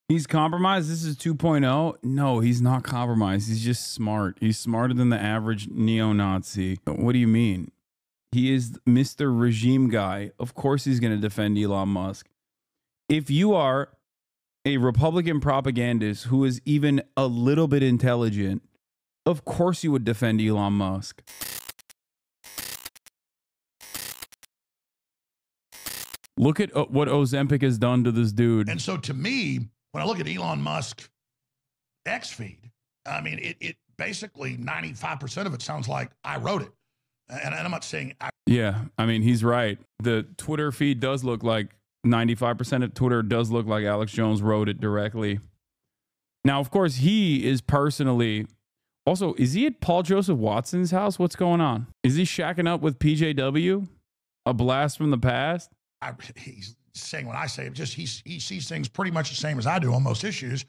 He's compromised. This is 2.0. No, he's not compromised. He's just smart. He's smarter than the average neo-Nazi. What do you mean? He is Mr. Regime Guy. Of course he's going to defend Elon Musk. If you are a Republican propagandist who is even a little bit intelligent, of course you would defend Elon Musk. Look at what Ozempic has done to this dude. And so to me, when I look at Elon Musk X feed, I mean, it basically 95% of it sounds like I wrote it. And I'm not saying yeah, I mean, he's right. The Twitter feed does look like 95% of Twitter does look like Alex Jones wrote it directly. Now, of course, he is personally... Also, is he at Paul Joseph Watson's house? What's going on? Is he shacking up with PJW? A blast from the past? He's saying what I say. Just he sees things pretty much the same as I do on most issues.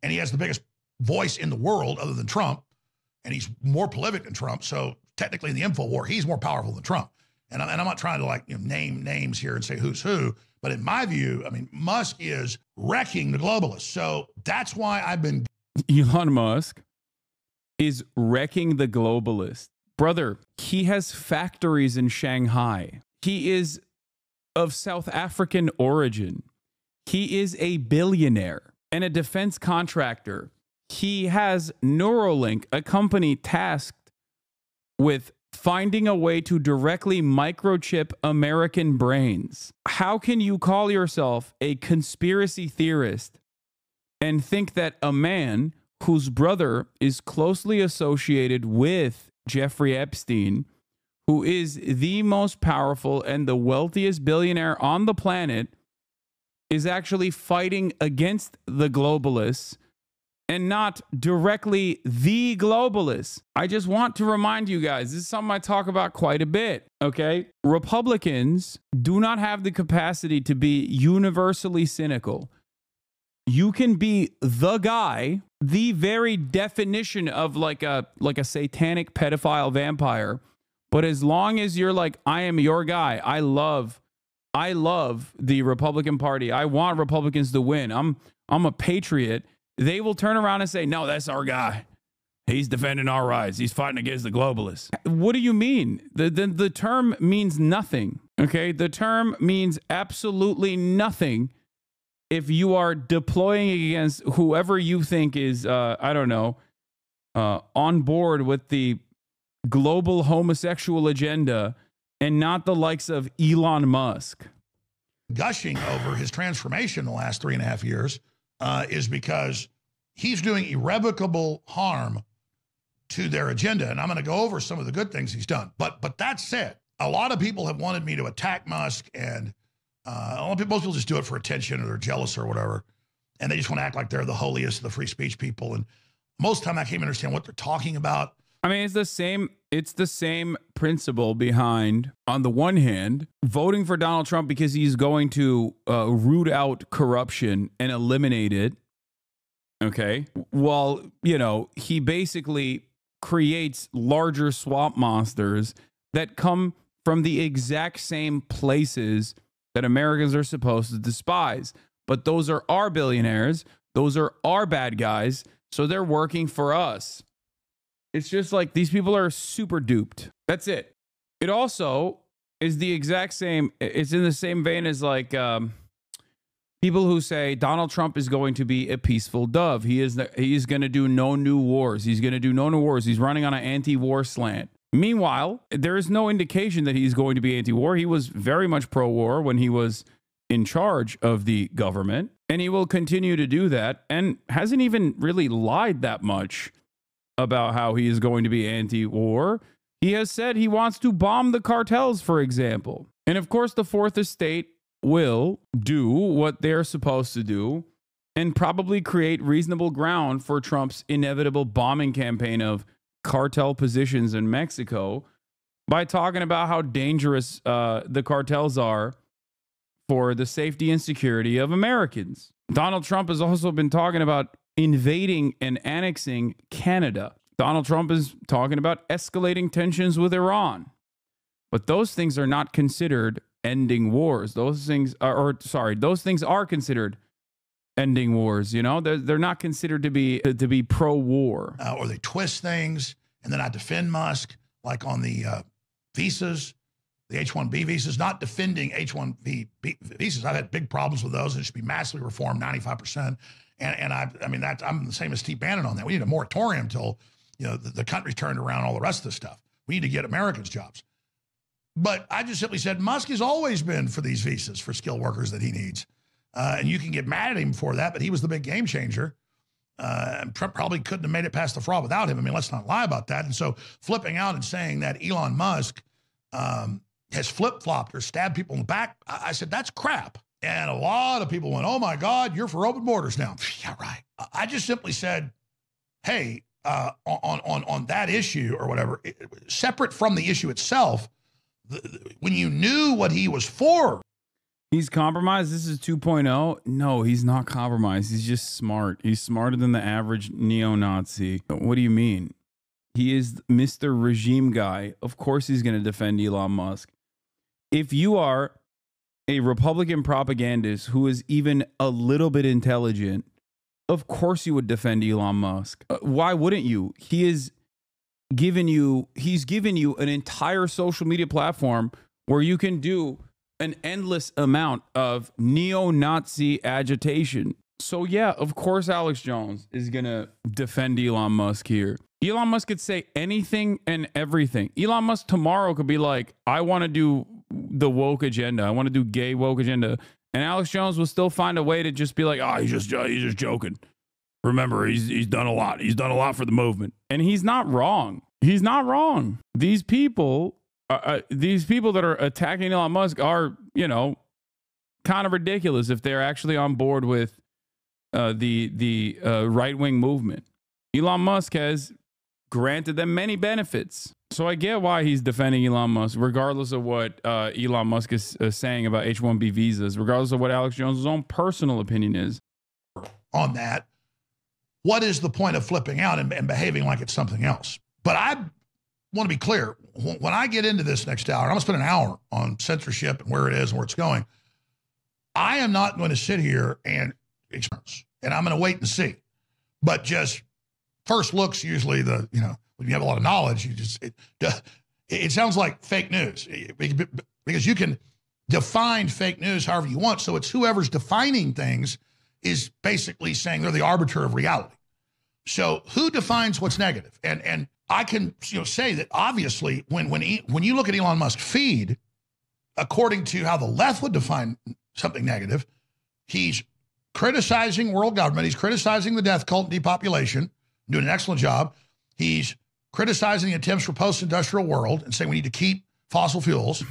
And he has the biggest voice in the world other than Trump. And he's more prolific than Trump. So technically in the info war, he's more powerful than Trump. And I'm not trying to like name names here and say who's who. But in my view, I mean, Musk is wrecking the globalists. So that's why I've been... Elon Musk is wrecking the globalists. Brother, he has factories in Shanghai. He is of South African origin. He is a billionaire and a defense contractor. He has Neuralink, a company tasked with finding a way to directly microchip American brains. How can you call yourself a conspiracy theorist and think that a man whose brother is closely associated with Jeffrey Epstein, who is the most powerful and the wealthiest billionaire on the planet, is actually fighting against the globalists and not directly the globalists? I just want to remind you guys, this is something I talk about quite a bit, okay? Republicans do not have the capacity to be universally cynical. You can be the guy, the very definition of like a satanic pedophile vampire, but as long as you're like, I am your guy, I love the Republican Party, I want Republicans to win, I'm a patriot, they will turn around and say, no, that's our guy. He's defending our rights. He's fighting against the globalists. What do you mean? The term means nothing, okay? The term means absolutely nothing if you are deploying against whoever you think is, I don't know, on board with the global homosexual agenda and not the likes of Elon Musk. Gushing over his transformation in the last 3.5 years is because he's doing irrevocable harm to their agenda. And I'm going to go over some of the good things he's done. But that said, a lot of people have wanted me to attack Musk, and most people just do it for attention, or they're jealous or whatever. And they just want to act like they're the holiest of the free speech people. And most of the time I can't even understand what they're talking about. I mean, it's the same principle behind, on the one hand, voting for Donald Trump because he's going to root out corruption and eliminate it. Okay. Well, you know, he basically creates larger swamp monsters that come from the exact same places that Americans are supposed to despise. But those are our billionaires. Those are our bad guys. So they're working for us. It's just like these people are super duped. That's it. It also is the exact same. It's in the same vein as like people who say Donald Trump is going to be a peaceful dove. He's going to do no new wars. He's going to do no new wars. He's running on an anti-war slant. Meanwhile, there is no indication that he's going to be anti-war. He was very much pro-war when he was in charge of the government, and he will continue to do that, and hasn't even really lied that much about how he is going to be anti-war. He has said he wants to bomb the cartels, for example. And of course, the Fourth Estate will do what they're supposed to do and probably create reasonable ground for Trump's inevitable bombing campaign of cartel positions in Mexico by talking about how dangerous the cartels are for the safety and security of Americans. Donald Trump has also been talking about invading and annexing Canada. Donald Trump is talking about escalating tensions with Iran. But those things are not considered ending wars. Those things are considered ending wars. You know, they're not considered to be pro-war. Or they twist things, and then I defend Musk, like on the visas, the H-1B visas, not defending H-1B visas. I've had big problems with those. It should be massively reformed, 95%. And I mean, I'm the same as Steve Bannon on that. We need a moratorium till, you know, the country's turned around, all the rest of this stuff. We need to get Americans jobs. But I just simply said, Musk has always been for these visas for skilled workers that he needs. And you can get mad at him for that, but he was the big game changer. And probably couldn't have made it past the fraud without him. I mean, let's not lie about that. And so flipping out and saying that Elon Musk has flip-flopped or stabbed people in the back, I said, that's crap. And a lot of people went, oh, my God, you're for open borders now. Yeah, right. I just simply said, hey, on that issue or whatever, separate from the issue itself, when you knew what he was for. He's compromised. This is 2.0. No, he's not compromised. He's just smart. He's smarter than the average neo-Nazi. What do you mean? He is Mr. Regime guy. Of course he's going to defend Elon Musk. If you are a Republican propagandist who is even a little bit intelligent, of course you would defend Elon Musk. Why wouldn't you? He's given you an entire social media platform where you can do an endless amount of neo-Nazi agitation. So yeah, of course Alex Jones is going to defend Elon Musk here. Elon Musk could say anything and everything. Elon Musk tomorrow could be like, I want to do the woke agenda. I want to do gay woke agenda. And Alex Jones will still find a way to just be like, oh, he's just joking. Remember, he's done a lot. He's done a lot for the movement. And he's not wrong. He's not wrong. These people that are attacking Elon Musk are, you know, kind of ridiculous if they're actually on board with the right-wing movement. Elon Musk has granted them many benefits. So I get why he's defending Elon Musk, regardless of what Elon Musk is saying about H-1B visas, regardless of what Alex Jones' own personal opinion is. On that, what is the point of flipping out and behaving like it's something else? But I want to be clear. When I get into this next hour, I'm going to spend an hour on censorship and where it is and where it's going. I am not going to sit here and experience, and I'm going to wait and see. But just first looks, usually when you have a lot of knowledge, it sounds like fake news because you can define fake news however you want. So it's whoever's defining things is basically saying they're the arbiter of reality. So who defines what's negative? And I can say that obviously when you look at Elon Musk's feed, according to how the left would define something negative, he's criticizing world government. He's criticizing the death cult and depopulation, doing an excellent job. He's criticizing the attempts for post-industrial world and saying we need to keep fossil fuels.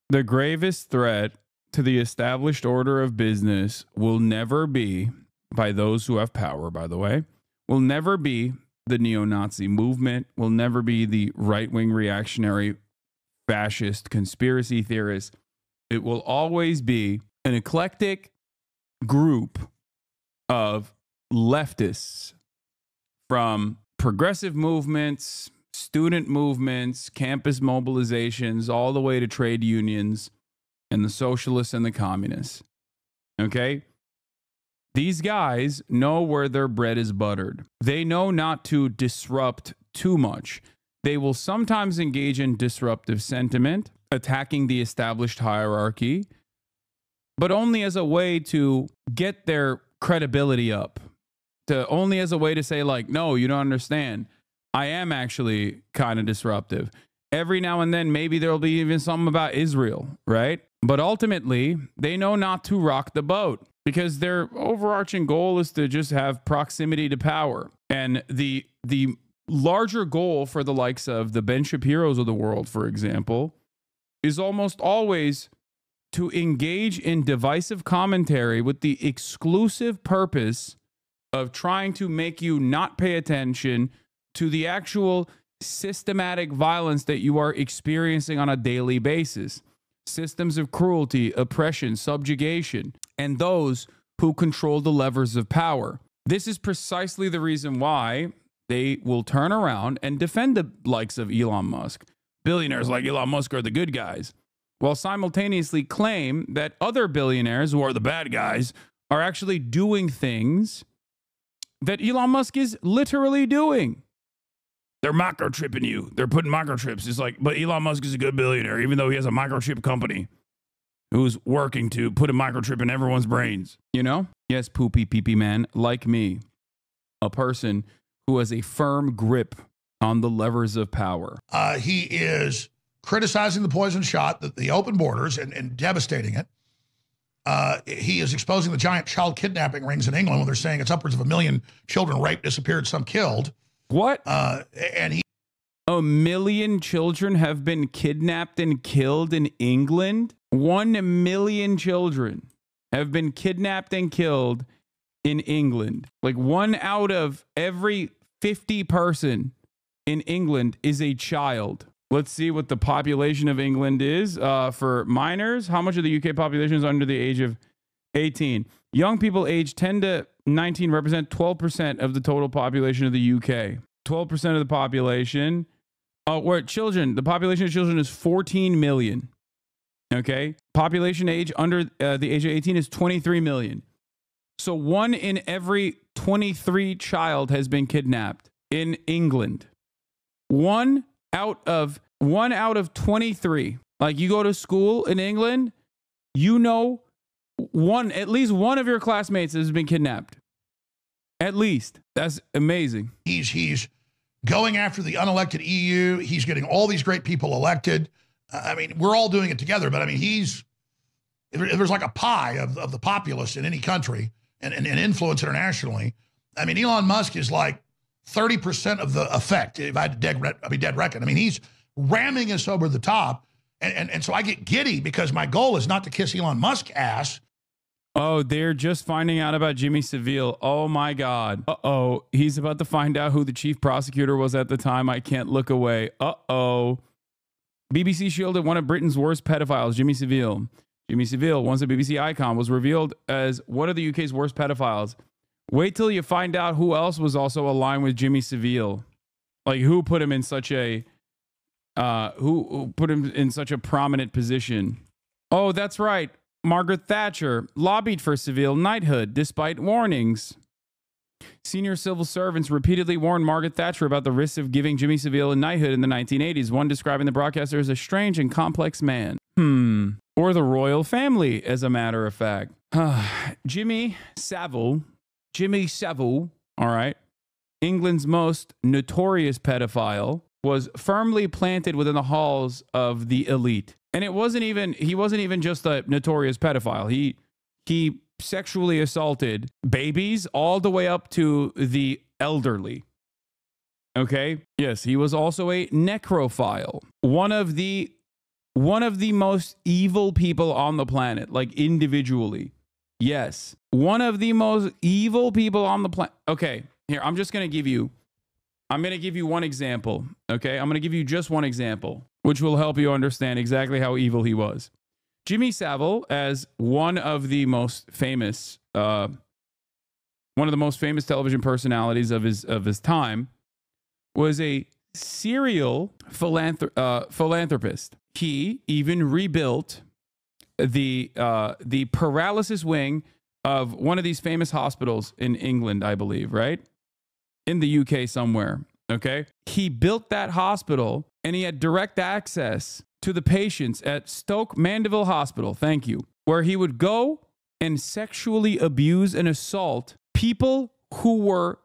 The gravest threat to the established order of business will never be, by those who have power, by the way, will never be the neo-Nazi movement, will never be the right-wing reactionary fascist conspiracy theorists. It will always be an eclectic group of leftists, from progressive movements, student movements, campus mobilizations, all the way to trade unions and the socialists and the communists. Okay? These guys know where their bread is buttered. They know not to disrupt too much. They will sometimes engage in disruptive sentiment, attacking the established hierarchy, but only as a way to get their credibility up. Only as a way to say, like, no, you don't understand. I am actually kind of disruptive. Every now and then, maybe there'll be even something about Israel, right? But ultimately, they know not to rock the boat because their overarching goal is to just have proximity to power. And the larger goal for the likes of the Ben Shapiros of the world, for example, is almost always to engage in divisive commentary with the exclusive purpose of trying to make you not pay attention to the actual systematic violence that you are experiencing on a daily basis. Systems of cruelty, oppression, subjugation, and those who control the levers of power. This is precisely the reason why they will turn around and defend the likes of Elon Musk. Billionaires like Elon Musk are the good guys, while simultaneously claim that other billionaires who are the bad guys are actually doing things that Elon Musk is literally doing. They're microchipping you. They're putting microchips. It's like, but Elon Musk is a good billionaire, even though he has a microchip company who's working to put a microchip in everyone's brains. You know? Yes, poopy pee-pee man, like me, a person who has a firm grip on the levers of power. He is criticizing the poison shot, the open borders, and devastating it. He is exposing the giant child kidnapping rings in England when they're saying it's upwards of 1 million children raped, disappeared, some killed. What? And he 1 million children have been kidnapped and killed in England? 1 million children have been kidnapped and killed in England. Like 1 out of every 50 person in England is a child. Let's see what the population of England is for minors. How much of the UK population is under the age of 18? Young people aged 10 to 19 represent 12% of the total population of the UK. 12% of the population. Where children, the population of children is 14 million. Okay. Population age under the age of 18 is 23 million. So 1 in every 23 child has been kidnapped in England. 1 out of 23. Like, you go to school in England, you know, at least one of your classmates has been kidnapped. At least. That's amazing. He's going after the unelected EU. He's getting all these great people elected. I mean, we're all doing it together, but I mean, there's like a pie of the populace in any country and influence internationally. I mean, Elon Musk is like 30% of the effect, if I had to be dead reckon. I mean, he's ramming us over the top. And so I get giddy because my goal is not to kiss Elon Musk ass. Oh, they're just finding out about Jimmy Savile. Oh, my God. Uh-oh. He's about to find out who the chief prosecutor was at the time. I can't look away. Uh-oh. BBC shielded one of Britain's worst pedophiles, Jimmy Savile. Jimmy Savile, once a BBC icon, was revealed as one of the UK's worst pedophiles. Wait till you find out who else was also aligned with Jimmy Savile. Like, who put him in such a who put him in such a prominent position. Oh, that's right. Margaret Thatcher lobbied for Savile knighthood despite warnings. Senior civil servants repeatedly warned Margaret Thatcher about the risks of giving Jimmy Savile a knighthood in the 1980s, one describing the broadcaster as a strange and complex man. Or the royal family, as a matter of fact. Jimmy Savile, all right, England's most notorious pedophile, was firmly planted within the halls of the elite. And he wasn't even just a notorious pedophile. He sexually assaulted babies all the way up to the elderly. Okay? Yes, he was also a necrophile. One of the most evil people on the planet, like individually. Yes. One of the most evil people on the planet. Okay, here, I'm going to give you one example. Okay? I'm going to give you just one example, which will help you understand exactly how evil he was. Jimmy Savile, as one of the most famous television personalities of his time, was a serial philanthropist. He even rebuilt the paralysis wing of one of these famous hospitals in England, I believe, right? In the UK somewhere. Okay, he built that hospital, and he had direct access to the patients at Stoke Mandeville Hospital, thank you, where he would go and sexually abuse and assault people who were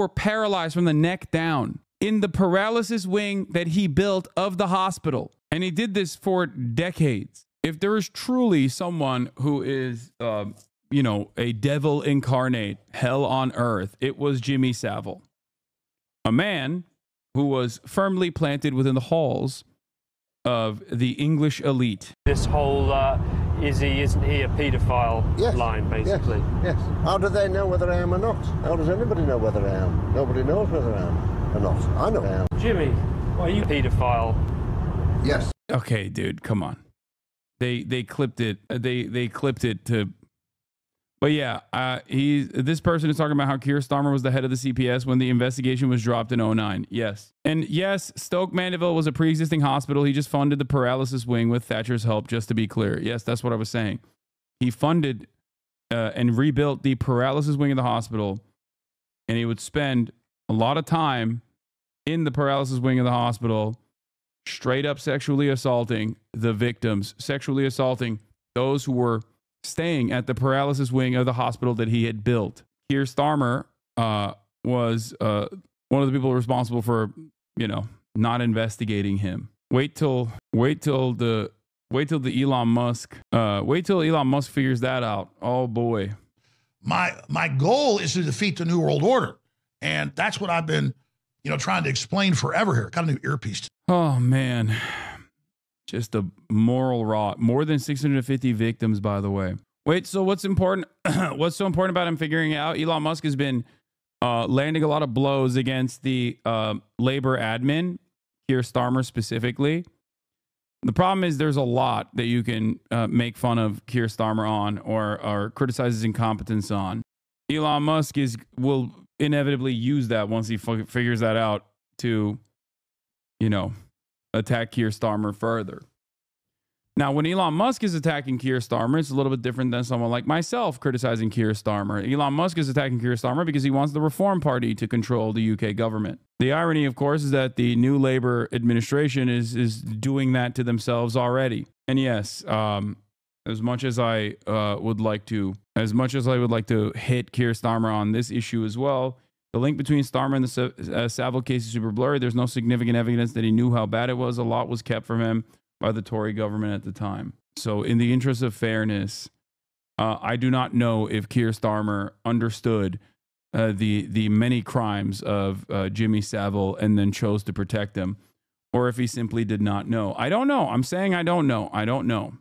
paralyzed from the neck down in the paralysis wing that he built of the hospital. And he did this for decades. If there is truly someone who is, a devil incarnate, hell on earth, it was Jimmy Savile, a man who was firmly planted within the halls of the English elite. This whole isn't he a paedophile line, basically? Yes. How do they know whether I am or not? How does anybody know whether I am? Nobody knows whether I am or not. I know I am. Jimmy, are you a paedophile? Yes. Okay, dude, come on. They clipped it. They clipped it to. But yeah, this person is talking about how Keir Starmer was the head of the CPS when the investigation was dropped in 2009. Yes. And yes, Stoke Mandeville was a pre-existing hospital. He just funded the paralysis wing with Thatcher's help, just to be clear. Yes, that's what I was saying. He funded and rebuilt the paralysis wing of the hospital. And he would spend a lot of time in the paralysis wing of the hospital, straight up sexually assaulting the victims, sexually assaulting those who were staying at the paralysis wing of the hospital that he had built. Keir Starmer was one of the people responsible for, not investigating him. Wait till Elon Musk figures that out. Oh boy. My goal is to defeat the New World Order. And that's what I've been, trying to explain forever here. Got a new earpiece. Oh man. Just a moral rot. More than 650 victims, by the way. Wait, so what's important? What's so important about him figuring it out? Elon Musk has been landing a lot of blows against the labor admin, Keir Starmer specifically. The problem is there's a lot that you can make fun of Keir Starmer on or criticize his incompetence on. Elon Musk will inevitably use that once he figures that out to, attack Keir Starmer further. Now, when Elon Musk is attacking Keir Starmer, it's a little bit different than someone like myself criticizing Keir Starmer. Elon Musk is attacking Keir Starmer because he wants the Reform Party to control the UK government. The irony, of course, is that the new Labour administration is doing that to themselves already. And yes, as much as I would like to hit Keir Starmer on this issue as well, the link between Starmer and the Savile case is super blurry. There's no significant evidence that he knew how bad it was. A lot was kept from him by the Tory government at the time. So in the interest of fairness, I do not know if Keir Starmer understood the many crimes of Jimmy Savile and then chose to protect him, or if he simply did not know. I don't know. I'm saying I don't know. I don't know.